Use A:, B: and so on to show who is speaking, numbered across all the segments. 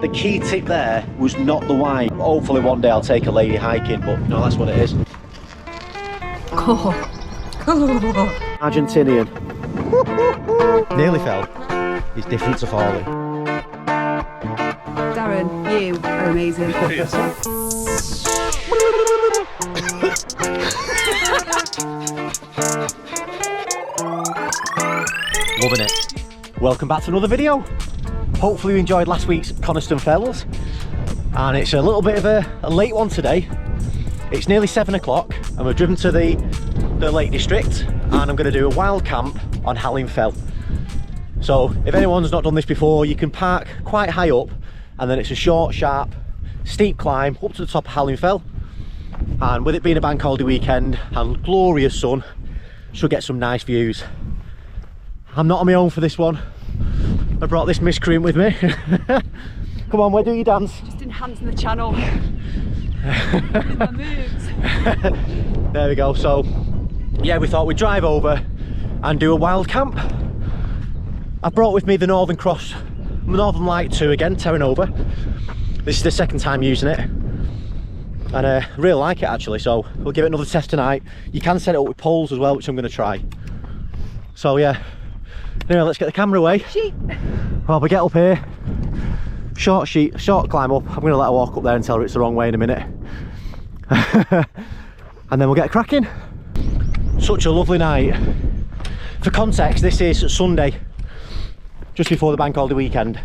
A: The key tip there was not the wine. Hopefully one day I'll take a lady hiking, but no, that's what it is. Argentinian. Nearly fell. It's different to falling.
B: Darren, you are amazing.
A: Loving it. Welcome back to another video. Hopefully you enjoyed last week's Coniston Fells, and it's a little bit of a late one today. It's nearly 7 o'clock and we've driven to the Lake District, and I'm going to do a wild camp on Hallin Fell. So if anyone's not done this before, you can park quite high up, and then it's a short, sharp, steep climb up to the top of Hallin Fell. And with it being a bank holiday weekend and glorious sun, should get some nice views. I'm not on my own for this one. I brought this miscreant with me. Come on, where do you dance?
B: Just enhancing the channel. My moves.
A: There we go. So yeah, we thought we'd drive over and do a wild camp. I brought with me the Northern Lite 2 again, Terra Nova. This is the second time using it, and I really like it actually, so we'll give it another test tonight. You can set it up with poles as well, which I'm going to try. So yeah, anyway, let's get the camera away.
B: Sheep.
A: Well, we get up here, short climb up. I'm going to let her walk up there and tell her it's the wrong way in a minute. And then we'll get cracking. Such a lovely night. For context, this is Sunday, just before the bank holiday weekend.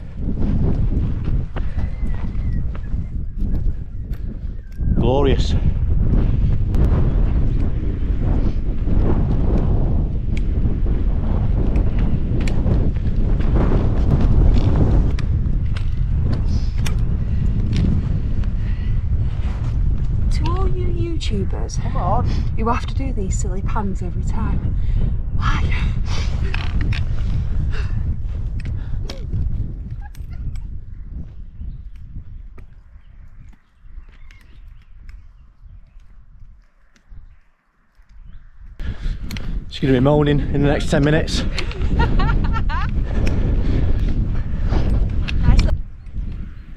A: Glorious.
B: To all you YouTubers
A: Come on.
B: who have to do these silly pans every time, why?
A: She's going to be moaning in the next 10 minutes.
B: Nice.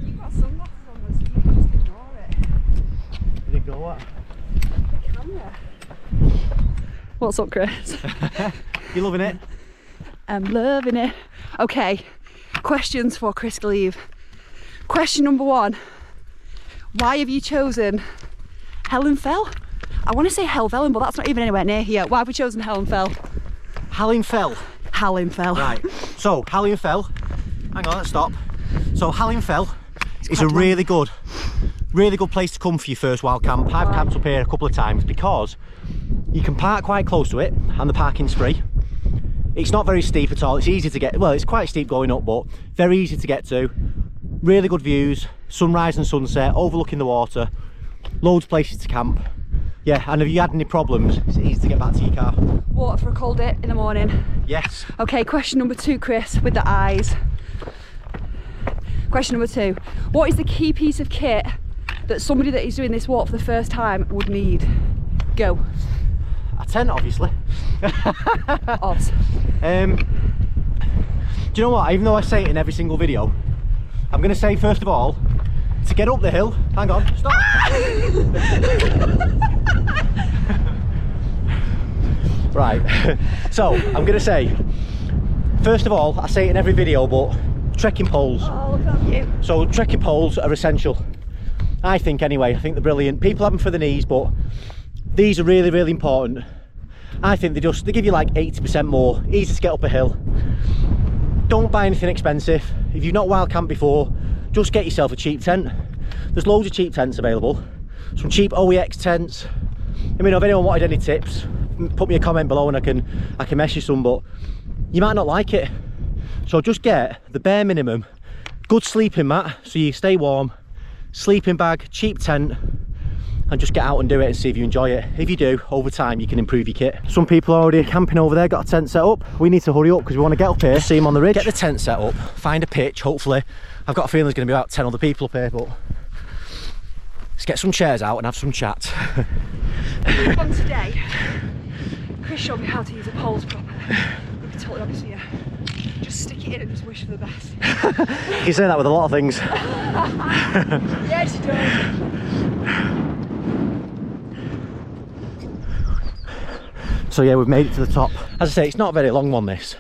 B: You've got sunglasses on, so you can just ignore it.
A: You think, go what?
B: The camera. What's up, Kris?
A: You loving it?
B: I'm loving it. Okay, questions for Kris Gleave. Question number 1. Why have you chosen Hallin Fell? I want to say Helvellyn, but that's not even anywhere near here. Why have we chosen Hallin Fell?
A: Hallin Fell.
B: Hallin Fell.
A: Right, so Hallin Fell, hang on, let's stop. So Hallin Fell is a really good place to come for your first wild camp. I've camped up here a couple of times because you can park quite close to it and the parking's free. It's not very steep at all. It's easy to get, well, it's quite steep going up, but very easy to get to. Really good views, sunrise and sunset, overlooking the water, loads of places to camp. Yeah, and if you had any problems, it's easy to get back to your car.
B: Water for a cold day in the morning.
A: Yes.
B: Okay, question number 2, Kris, with the eyes. Question number 2. What is the key piece of kit that somebody that is doing this walk for the first time would need? Go.
A: A tent, obviously.
B: Odds.
A: Do you know what? Even though I say it in every single video, I'm going to say first of all, to get up the hill, hang on, stop. Right, so I'm going to say, first of all, I say it in every video, but trekking poles.
B: Oh, look at you.
A: So trekking poles are essential, I think anyway. I think they're brilliant. People have them for the knees, but these are really, really important. I think they give you like 80% more, easy to get up a hill. Don't buy anything expensive. If you've not wild camped before, just get yourself a cheap tent. There's loads of cheap tents available. Some cheap OEX tents. I mean, if anyone wanted any tips, put me a comment below and I can message some, but you might not like it. So just get the bare minimum. Good sleeping mat so you stay warm, sleeping bag, cheap tent, and just get out and do it and see if you enjoy it. If you do, over time you can improve your kit. Some people are already camping over there, got a tent set up. We need to hurry up because we want to get up here, see them on the ridge. Get the tent set up, find a pitch, hopefully. I've got a feeling there's going to be about 10 other people up here, but let's get some chairs out and have some chat.
B: On today, Kris showed me how to use a poles properly. I'll be totally honest with you. Just stick it in and just wish for the best.
A: You say that with a lot of things.
B: Yes, you do.
A: So yeah, we've made it to the top. As I say, it's not a very long one, this.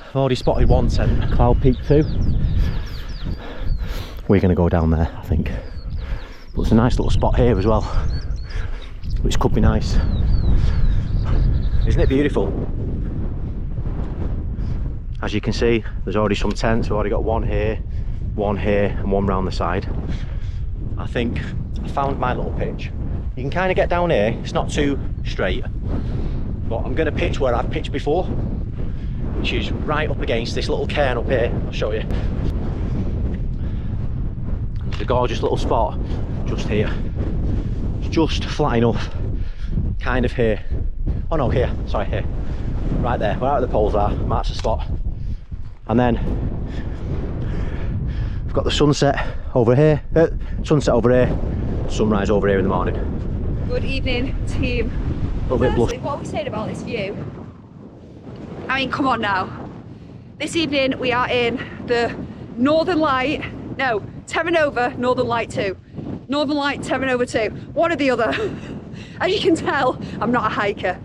A: I've already spotted one tent, Cloud Peak 2. We're going to go down there, I think. But it's a nice little spot here as well, which could be nice. Isn't it beautiful? As you can see, there's already some tents. We've already got one here, and one round the side. I think I found my little pitch. You can kind of get down here. It's not too straight, but I'm going to pitch where I've pitched before, which is right up against this little cairn up here. I'll show you. It's a gorgeous little spot just here. It's just flat enough, kind of here. Oh no, here, sorry, here. Right there, where the poles are, that's the spot. And then we've got the sunset over here, sunrise over here in the morning.
B: Good evening, team.
A: A little bit blush.
B: What are we saying about this view? I mean, come on now. This evening we are in the Northern Light, no, Terra Nova Northern Lite 2. Northern Light, Terra Nova 2, one or the other. As you can tell, I'm not a hiker.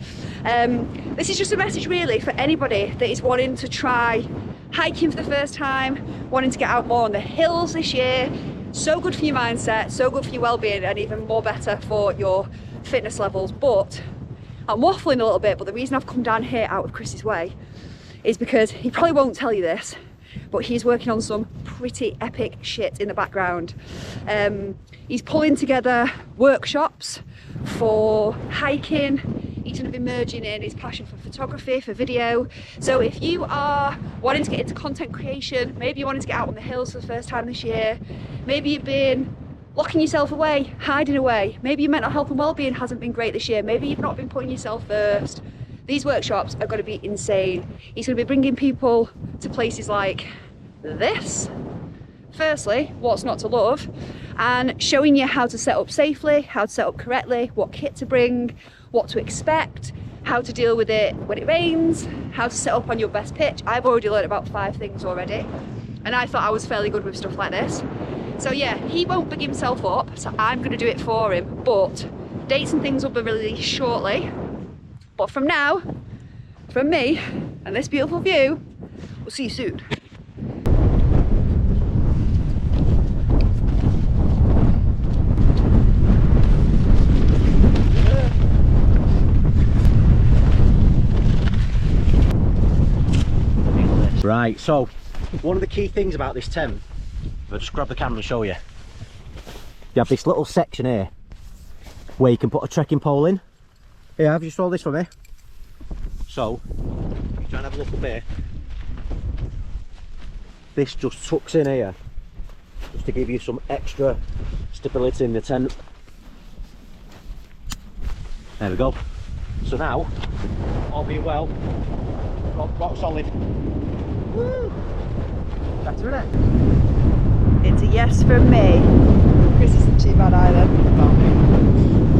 B: This is just a message really for anybody that is wanting to try hiking for the first time, wanting to get out more on the hills this year. So good for your mindset, so good for your well-being, and even more better for your fitness levels. But I'm waffling a little bit, but the reason I've come down here out of Kris's way is because he probably won't tell you this, but he's working on some pretty epic shit in the background. He's pulling together workshops for hiking. He's going to be merging in his passion for photography, for video. So if you are wanting to get into content creation, maybe you're wanting to get out on the hills for the first time this year, maybe you've been locking yourself away, hiding away, maybe your mental health and well-being hasn't been great this year, maybe you've not been putting yourself first, these workshops are going to be insane. He's going to be bringing people to places like this. Firstly, what's not to love, and showing you how to set up safely, how to set up correctly, what kit to bring, what to expect, how to deal with it when it rains, how to set up on your best pitch. I've already learned about 5 things already, and I thought I was fairly good with stuff like this. So yeah, he won't big himself up, so I'm going to do it for him, but dates and things will be released shortly. But from now, from me and this beautiful view, we'll see you soon.
A: Right, so one of the key things about this tent, if I just grab the camera and show you, you have this little section here where you can put a trekking pole in. Here, have you saw this for me? So, you try and have a look up here. This just tucks in here, just to give you some extra stability in the tent. There we go. So now, all being well, rock solid. Woo! Better, isn't it?
B: It's a yes from me. Kris isn't too bad either.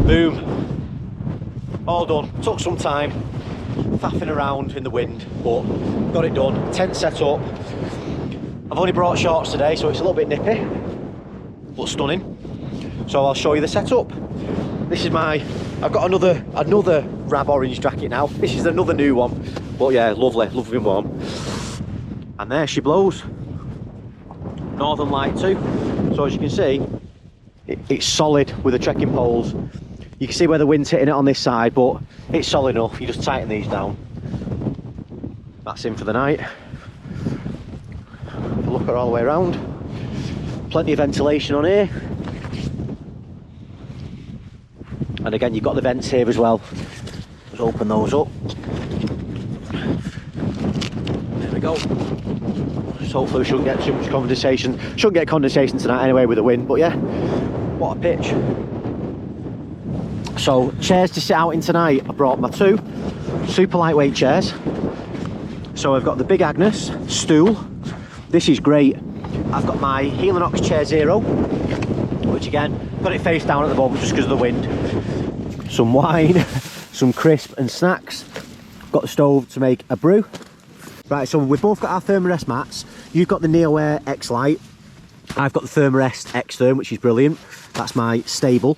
A: Boom. All done. Took some time, faffing around in the wind, but got it done. Tent set up. I've only brought shorts today, so it's a little bit nippy, but stunning. So I'll show you the setup. This is I've got another Rab orange jacket now. This is another new one, but yeah, lovely and warm. And there she blows. Northern Light 2. So as you can see, it's solid with the trekking poles. You can see where the wind's hitting it on this side, but it's solid enough. You just tighten these down. That's in for the night. Have a look at all the way around. Plenty of ventilation on here. And again, you've got the vents here as well. Just open those up. There we go. So hopefully we shouldn't get too much condensation. Shouldn't get condensation tonight anyway with the wind, but yeah, what a pitch. So chairs to sit out in tonight. I brought my 2 super lightweight chairs. So I've got the Big Agnes stool. This is great. I've got my Helinox Chair Zero, which again, got it face down at the moment just because of the wind. Some wine, some crisp and snacks. Got the stove to make a brew. Right, so we've both got our Thermarest mats. You've got the Neoair X Lite. I've got the Thermarest X Therm, which is brilliant. That's my stable.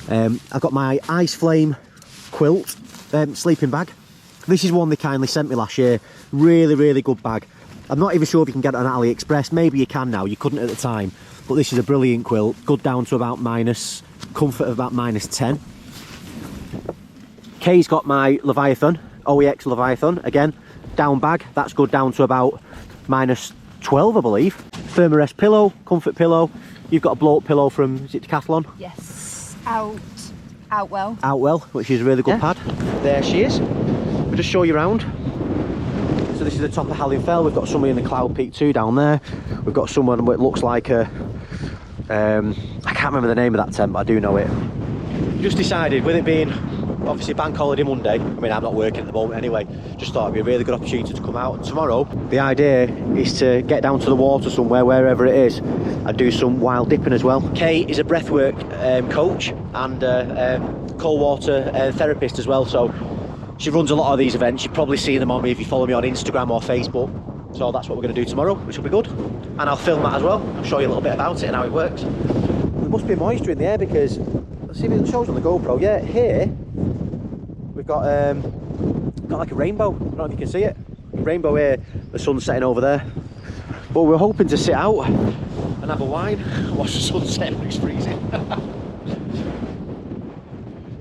A: I've got my Ice Flame quilt sleeping bag. This is one they kindly sent me last year. Really, really good bag. I'm not even sure if you can get it on AliExpress. Maybe you can now, you couldn't at the time. But this is a brilliant quilt. Good down to about minus, comfort of about -10. Kay's got my Leviathan, OEX Leviathan. Again, down bag. That's good down to about -12, I believe. Thermarest pillow, comfort pillow. You've got a blow-up pillow from, is it Decathlon?
B: Yes, Outwell.
A: Outwell, which is a really good pad. There she is. I'll just show you around. So this is the top of Hallin Fell. We've got somewhere in the Cloud Peak 2 down there. We've got someone what looks like a, I can't remember the name of that tent, but I do know it. Just decided, with it being obviously bank holiday Monday, I mean I'm not working at the moment anyway, just thought it'd be a really good opportunity to come out. And tomorrow, the idea is to get down to the water somewhere, wherever it is, and do some wild dipping as well. Kay is a breathwork coach and cold water therapist as well, so she runs a lot of these events. You've probably seen them on me if you follow me on Instagram or Facebook. So that's what we're going to do tomorrow, which will be good. And I'll film that as well. I'll show you a little bit about it and how it works. There must be moisture in the air because, let's see if it shows on the GoPro. Yeah, here we've got like a rainbow. I don't know if you can see it. Rainbow here, the sun's setting over there. But we're hoping to sit out and have a wine, watch the sunset when it's freezing.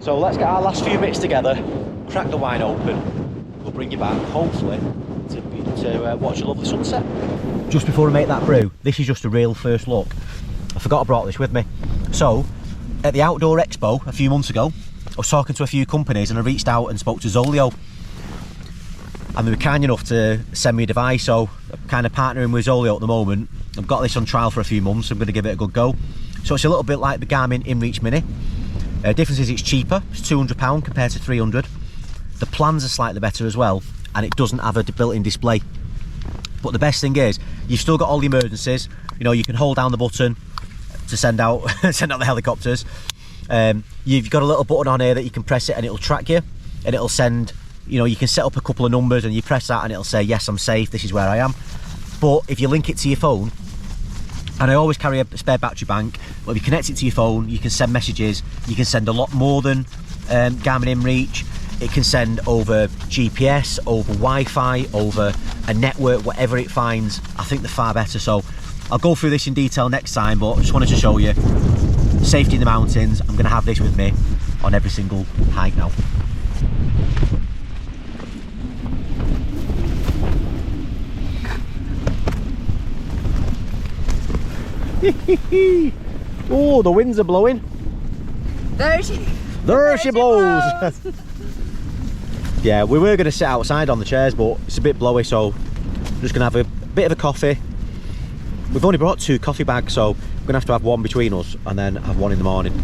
A: So let's get our last few bits together, crack the wine open. We'll bring you back, hopefully, to watch a lovely sunset. Just before I make that brew, this is just a real first look. I forgot I brought this with me. So, at the Outdoor Expo a few months ago, I was talking to a few companies and I reached out and spoke to Zolio. And they were kind enough to send me a device, so I'm kind of partnering with Zolio at the moment. I've got this on trial for a few months, so I'm going to give it a good go. So it's a little bit like the Garmin InReach Mini. Difference is it's cheaper, it's £200 compared to £300. The plans are slightly better as well, and it doesn't have a built-in display. But the best thing is, you've still got all the emergencies. You know, you can hold down the button to send out the helicopters. You've got a little button on here that you can press it and it'll track you, and it'll send, you know, you can set up a couple of numbers and you press that and it'll say, yes, I'm safe, this is where I am. But if you link it to your phone, and I always carry a spare battery bank, but if you connect it to your phone, you can send messages. You can send a lot more than Garmin InReach. It can send over GPS, over Wi-Fi, over a network, whatever it finds. I think they're far better. So I'll go through this in detail next time, but I just wanted to show you safety in the mountains. I'm going to have this with me on every single hike now. Oh, the winds are blowing.
B: There she
A: blows. Yeah, we were going to sit outside on the chairs, but it's a bit blowy, so I'm just going to have a bit of a coffee. We've only brought 2 coffee bags, so we're going to have one between us and then have one in the morning.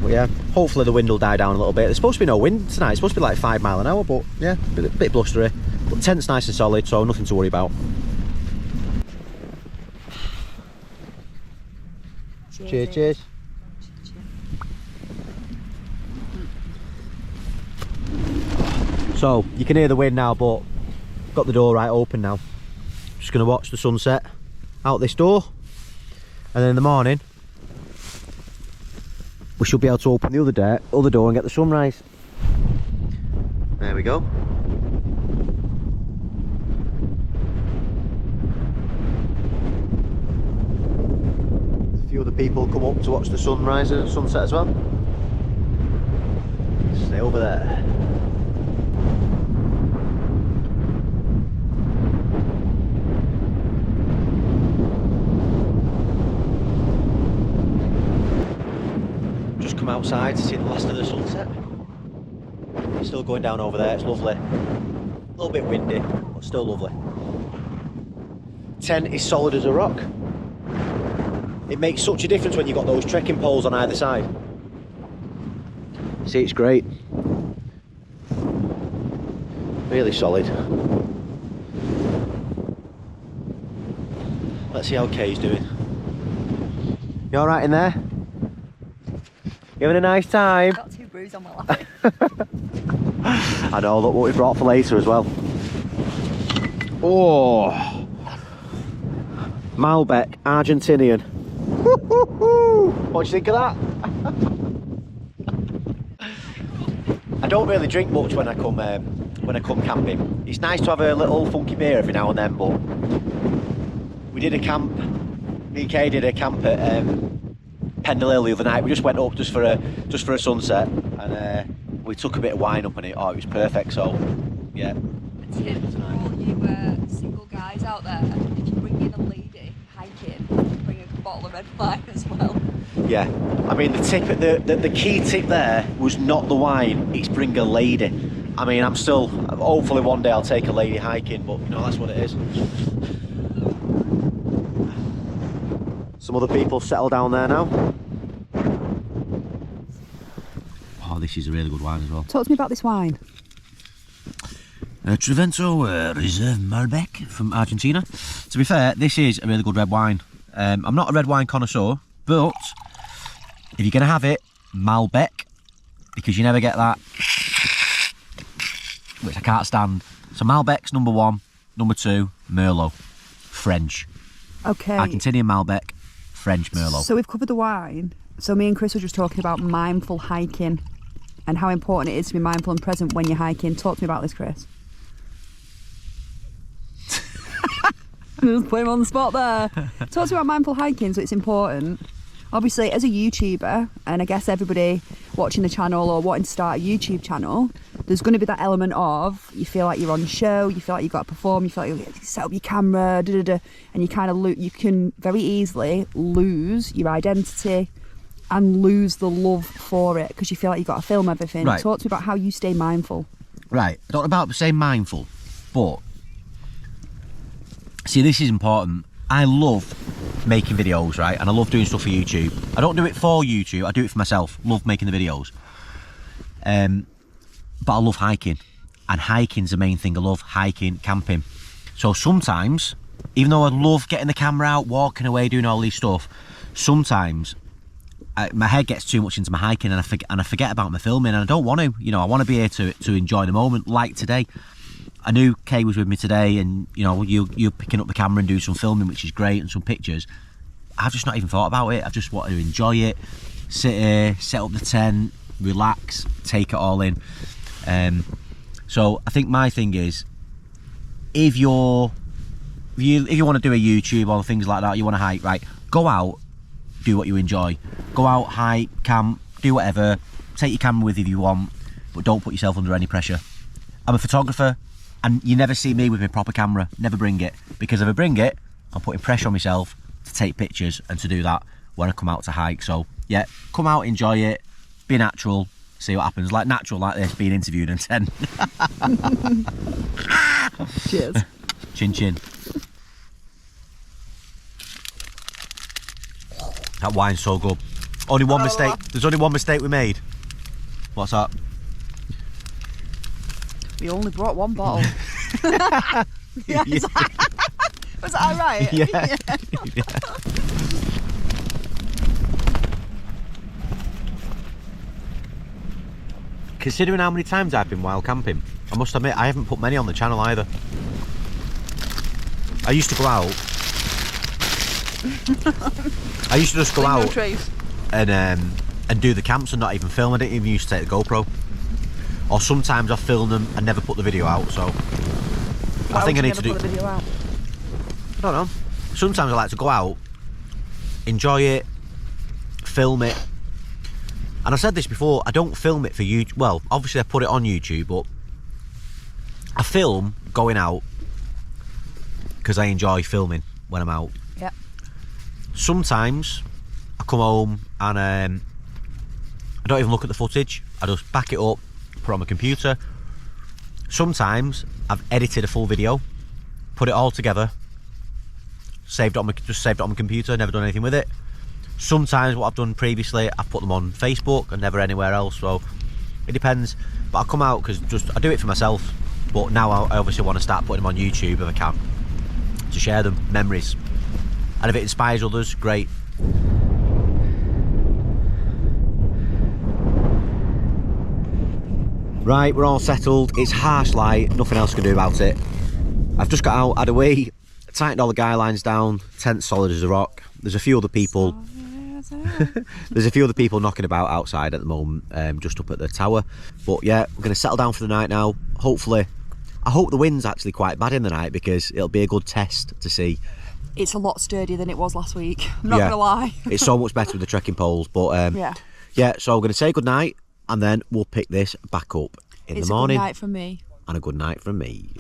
A: But yeah, hopefully the wind will die down a little bit. There's supposed to be no wind tonight. It's supposed to be like 5 miles an hour, but yeah, a bit blustery. But the tent's nice and solid, so nothing to worry about. Cheers, cheers. So, you can hear the wind now, but got the door right open now. Just going to watch the sunset out this door. And then in the morning, we should be able to open the other door and get the sunrise. There we go. A few other people come up to watch the sunrise and sunset as well. Stay over there. Just come outside to see the last of the sunset. It's still going down over there, it's lovely. A little bit windy, but still lovely. Tent is solid as a rock. It makes such a difference when you've got those trekking poles on either side. See, it's great. Really solid. Let's see how Kay's doing. You alright in there? You having a nice time?
B: I've got 2 brews on my lap.
A: I know, look what we brought for later as well. Oh, Malbec, Argentinian. What do you think of that? I don't really drink much when I come camping. It's nice to have a little funky beer every now and then, but we did a camp. Me and Kay did a camp at Pendle Hill the other night. We just went up just for a sunset, and we took a bit of wine up on it. Oh, it was perfect. So, yeah.
B: Tip for all you single guys out there: if you bring in a lady hiking, bring a bottle of red wine as well.
A: Yeah, I mean the key tip there was not the wine, it's bring a lady. I mean, hopefully one day I'll take a lady hiking, but you know, that's what it is. Some other people settle down there now. Oh, this is a really good wine as well.
B: Talk to me about this wine.
A: Trivento Reserve Malbec from Argentina. To be fair, this is a really good red wine. I'm not a red wine connoisseur, but if you're going to have it, Malbec, because you never get that, which I can't stand. So Malbec's number 1, number 2, Merlot, French.
B: Okay.
A: Argentinian Malbec, French Merlot.
B: So we've covered the wine. So me and Kris were just talking about mindful hiking and how important it is to be mindful and present when you're hiking. Talk to me about this, Kris. Just put him on the spot there. Talk to me about mindful hiking, so it's important. Obviously, as a YouTuber, and I guess everybody watching the channel or wanting to start a YouTube channel, there's going to be that element of you feel like you're on show, you feel like you've got to perform, you feel like you set up your camera, and you kind of you can very easily lose your identity and lose the love for it because you feel like you've got to film everything.
A: Right.
B: Talk to me about how you stay mindful.
A: Right, I don't know about saying mindful, but see, this is important. I love making videos, right? And I love doing stuff for YouTube. I don't do it for YouTube, I do it for myself. Love making the videos. But I love hiking. And hiking's the main thing I love, hiking, camping. So sometimes, even though I love getting the camera out, walking away, doing all this stuff, sometimes my head gets too much into my hiking and I forget about my filming, and I don't want to. You know, I want to be here to enjoy the moment, like today. I knew Kay was with me today, and you know, you're picking up the camera and do some filming, which is great, and some pictures. I've just not even thought about it. I've just wanted to enjoy it, sit here, set up the tent, relax, take it all in. So I think my thing is, if you want to do a YouTube or things like that, you want to hike, right? Go out, do what you enjoy. Go out, hike, camp, do whatever. Take your camera with you if you want, but don't put yourself under any pressure. I'm a photographer. And you never see me with my proper camera, never bring it. Because if I bring it, I'm putting pressure on myself to take pictures and to do that when I come out to hike. So yeah, come out, enjoy it, be natural, see what happens. Like natural like this, being interviewed in 10.
B: Cheers.
A: Chin chin. That wine's so good. Only one mistake, there's only one mistake we made. What's that?
B: We only brought one bottle. Yeah, was that right?
A: Yeah. Yeah. Considering how many times I've been wild camping, I must admit I haven't put many on the channel either. I used to go out. I used to just go out and do the camps and not even film. I didn't even used to take the GoPro. Or sometimes I film them and never put the video out, so I think I need to do.
B: Put the video out?
A: I don't know. Sometimes I like to go out, enjoy it, film it. And I said this before, I don't film it for YouTube. Well, obviously I put it on YouTube, but I film going out because I enjoy filming when I'm out.
B: Yeah.
A: Sometimes I come home and I don't even look at the footage. I just back it up, put it on my computer. Sometimes I've edited a full video, put it all together, saved it on my computer, never done anything with it. Sometimes what I've done previously, I've put them on Facebook and never anywhere else, so it depends. But I come out because I do it for myself, but now I obviously want to start putting them on YouTube if I can, to share them, memories. And if it inspires others, great. Right, we're all settled. It's harsh light, nothing else can do about it. I've just got out, had a wee, tightened all the guy lines down, tent solid as a rock. There's a few other people. There's a few other people knocking about outside at the moment, just up at the tower. But yeah, we're going to settle down for the night now. Hopefully, I hope the wind's actually quite bad in the night, because it'll be a good test to see.
B: It's a lot sturdier than it was last week. I'm not gonna lie.
A: It's so much better with the trekking poles. But yeah. So we're going to say good night, and then we'll pick this back up in the morning.
B: It's a good night from me.
A: And a good night from me.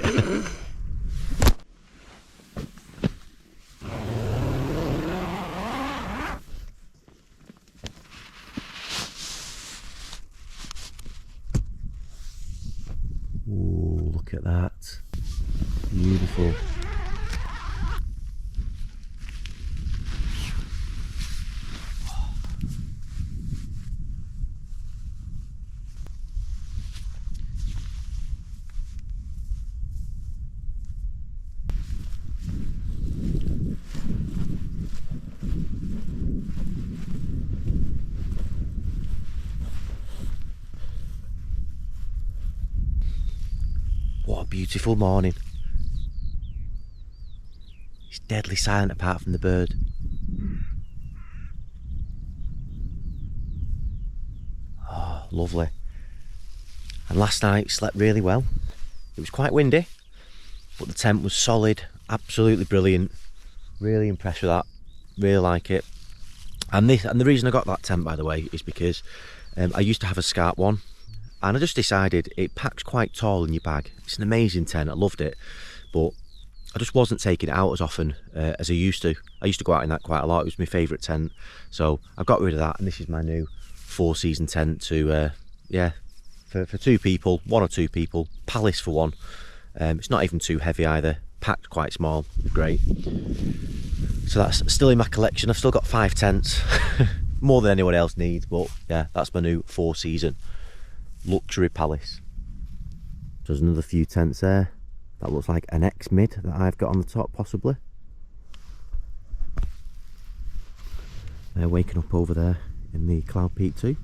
A: Ooh, look at that. Beautiful. What a beautiful morning. It's deadly silent apart from the bird. Oh, lovely. And last night slept really well. It was quite windy, but the tent was solid, absolutely brilliant. Really impressed with that. Really like it. And the reason I got that tent, by the way, is because I used to have a Scarp one. And I just decided it packs quite tall in your bag. It's an amazing tent, I loved it, but I just wasn't taking it out as often as I used to. I used to go out in that quite a lot. It was my favourite tent, so I got rid of that, and this is my new 4-season tent to, for 2 people, 1 or 2 people, Palace for 1. It's not even too heavy either, packed quite small, great. So that's still in my collection. I've still got 5 tents, more than anyone else needs, but yeah, that's my new 4-season luxury Palace. There's another few tents there. That looks like an X-mid that I've got on the top, possibly. They're waking up over there in the Cloud Peak too.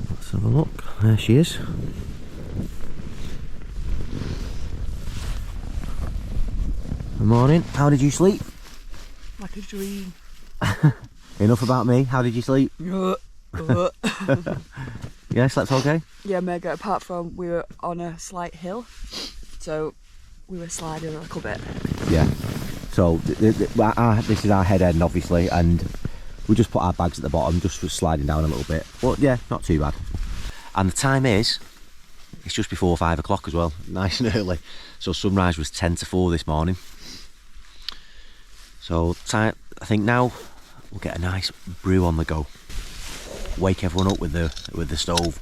A: Let's have a look. There she is. Good morning. How did you sleep?
B: Like a dream.
A: Enough about me. How did you sleep? Yeah, slept okay?
B: Yeah, mega. Apart from we were on a slight hill, so we were sliding a little bit.
A: Yeah. So this is our head end, obviously, and we just put our bags at the bottom, just for sliding down a little bit. But yeah, not too bad. And the time is, it's just before 5 o'clock as well, nice and early. So sunrise was 10 to 4 this morning. So I think now we'll get a nice brew on the go. Wake everyone up with the stove.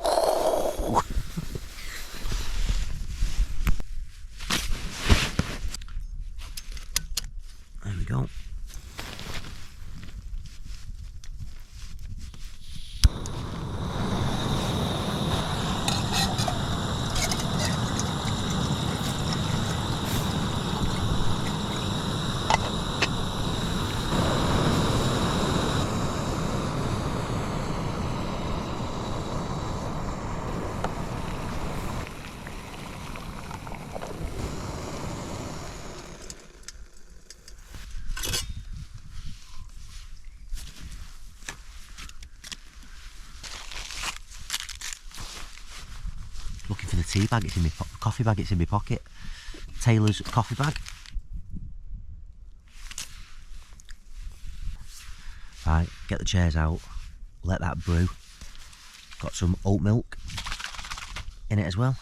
A: There we go. Looking for the tea bag, it's in my coffee bag, it's in my pocket. Taylor's coffee bag. Right, get the chairs out, let that brew. Got some oat milk in it as well.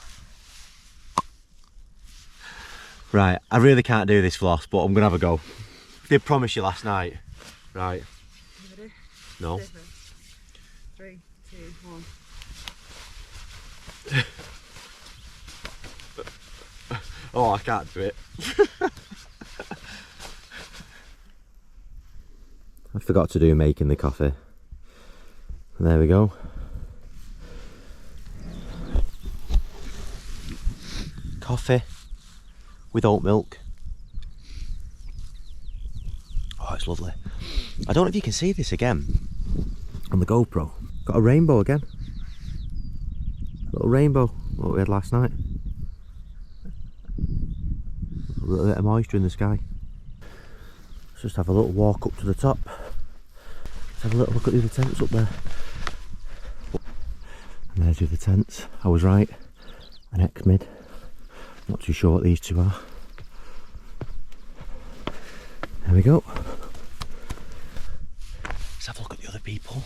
A: Right, I really can't do this floss, but I'm gonna have a go. Did promise you last night. Right.
B: Ready?
A: No.
B: 3, 2, 1.
A: Oh, I can't do it. I forgot to do making the coffee. There we go. Coffee with oat milk. Oh, it's lovely. I don't know if you can see this again on the GoPro. Got a rainbow again. Little rainbow, what we had last night. A little bit of moisture in the sky. Let's just have a little walk up to the top. Let's have a little look at the other tents up there. And there's the other tents. I was right. An ex-mid. Not too sure what these two are. There we go. Let's have a look at the other people.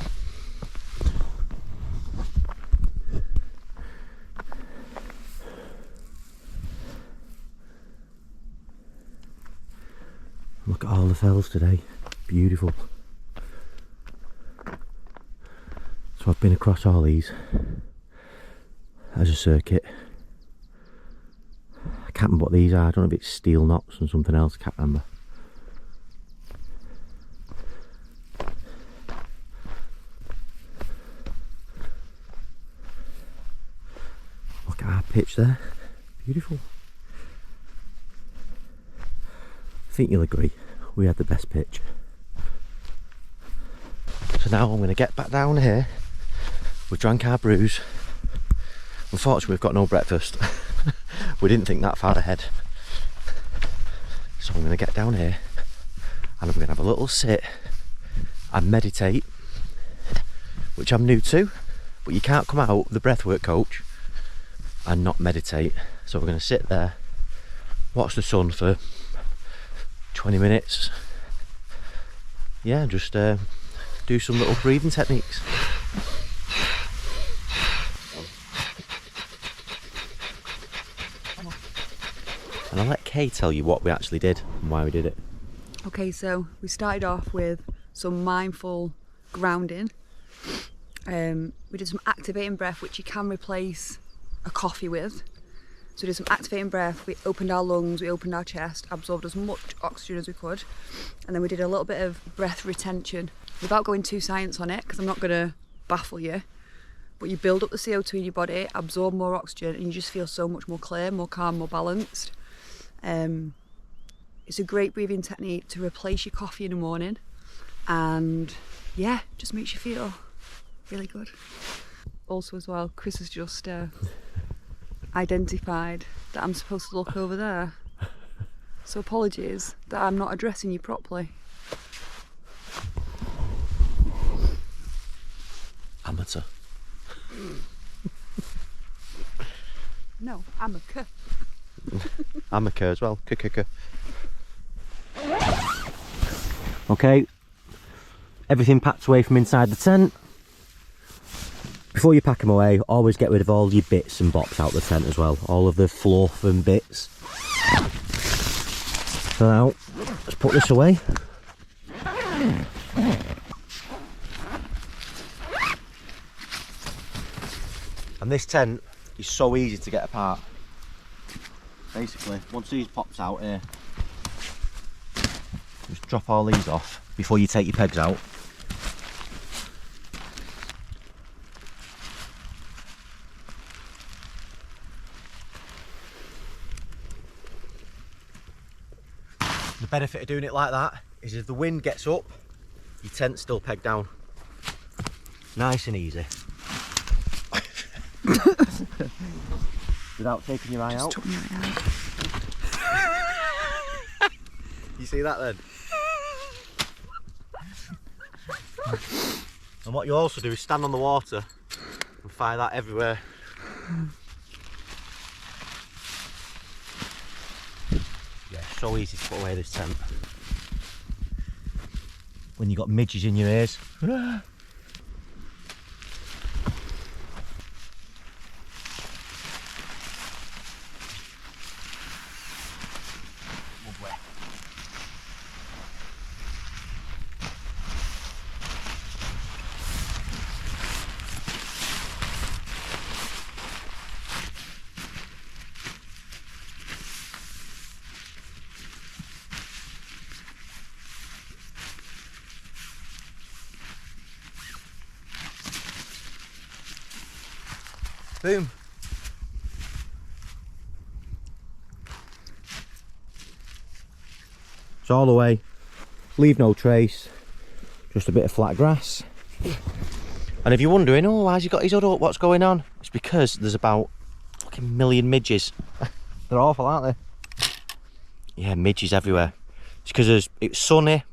A: Look at all the fells today. Beautiful. So I've been across all these as a circuit. I can't remember what these are. I don't know if it's steel knots and something else. I can't remember. Look at our pitch there. Beautiful. I think you'll agree, we had the best pitch. So now I'm going to get back down here. We've drank our brews. Unfortunately we've got no breakfast. We didn't think that far ahead. So I'm going to get down here and I'm going to have a little sit and meditate, which I'm new to, but you can't come out with the breathwork coach and not meditate. So we're going to sit there, watch the sun for 20 minutes, yeah, just do some little breathing techniques. And I'll let Kay tell you what we actually did and why we did it.
B: Okay, so we started off with some mindful grounding. We did some activating breath, which you can replace a coffee with. So we did some activating breath, we opened our lungs, we opened our chest, absorbed as much oxygen as we could, and then we did a little bit of breath retention. Without going too science on it, because I'm not going to baffle you, but you build up the CO2 in your body, absorb more oxygen, and you just feel so much more clear, more calm, more balanced. It's a great breathing technique to replace your coffee in the morning, and yeah, just makes you feel really good. Also as well, Kris has just identified that I'm supposed to look over there, so apologies that I'm not addressing you properly.
A: Amateur.
B: No, amateur.
A: Amateur as well. Okay, everything packed away from inside the tent. Before you pack them away, always get rid of all your bits and bops out the tent as well. All of the fluff and bits. So now, let's put this away. And this tent is so easy to get apart. Basically, once these pops out here, just drop all these off before you take your pegs out. The benefit of doing it like that is if the wind gets up, your tent's still pegged down. Nice and easy. Without taking your eye out.
B: Took my eye out.
A: You see that then? And what you also do is stand on the water and fire that everywhere. Yeah, so easy to put away this tent. When you got midges in your ears. Boom. It's all away. Leave no trace. Just a bit of flat grass. And if you're wondering, oh, why's he got his hood up? What's going on? It's It's because there's about fucking 1 million midges. They're awful, aren't they? Yeah, midges everywhere. It's because it's sunny,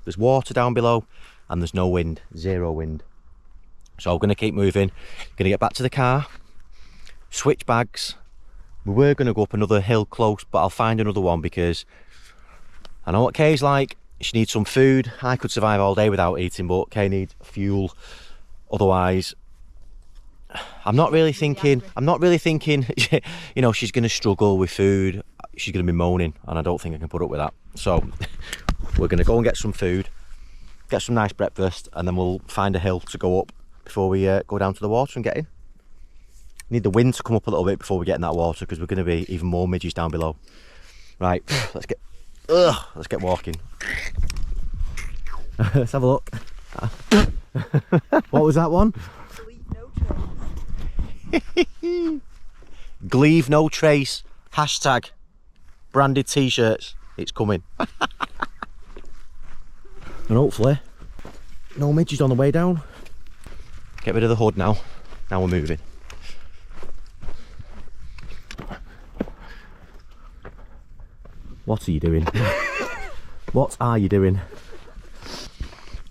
A: there's water down below, and there's no wind, 0 wind. So I'm going to keep moving, going to get back to the car, switch bags. We were going to go up another hill close, but I'll find another one because I know what Kay's like. She needs some food. I could survive all day without eating, but Kay needs fuel. Otherwise, I'm not really thinking, you know, she's going to struggle with food. She's going to be moaning, and I don't think I can put up with that. So we're going to go and get some food, get some nice breakfast, and then we'll find a hill to go up before we go down to the water and get in. Need the wind to come up a little bit before we get in that water, because we're going to be even more midges down below. Right, let's get walking. Let's have a look. What was that one? Gleave no trace. Hashtag branded t-shirts. It's coming. And hopefully no midges on the way down. Get rid of the hood now. Now we're moving. What are you doing? What are you doing?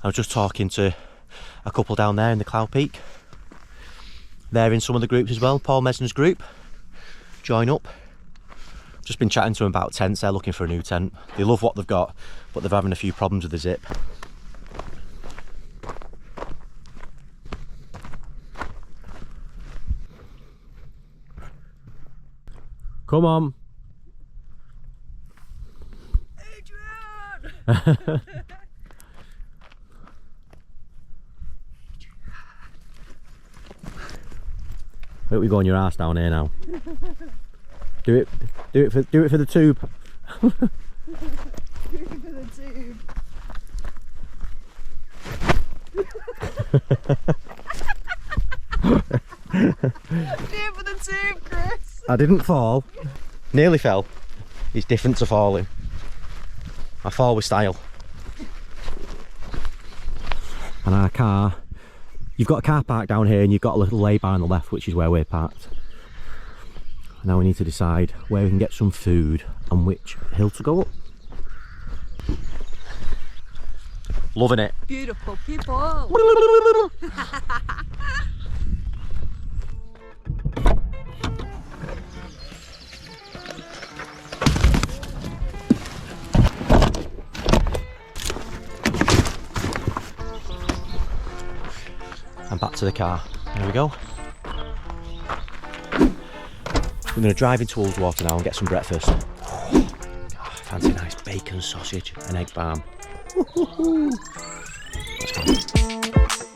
A: I was just talking to a couple down there in the Cloud Peak. They're in some of the groups as well, Paul Mesner's group. Join up. Just been chatting to them about tents. They're looking for a new tent. They love what they've got, but they're having a few problems with the zip. Come on. Adrian! I hope we go on your ass down here now. Do it for the tube. Do it for the tube.
B: Do it for the tube, Kris.
A: I didn't fall. Nearly fell. It's different to falling. I fall with style. And our car, you've got a car park down here and you've got a little lay-by on the left, which is where we're parked. Now we need to decide where we can get some food and which hill to go up. Loving it.
B: Beautiful people.
A: And back to the car. There we go. We're going to drive into Ullswater now and get some breakfast. Oh, fancy a nice bacon sausage and egg farm. Let's go.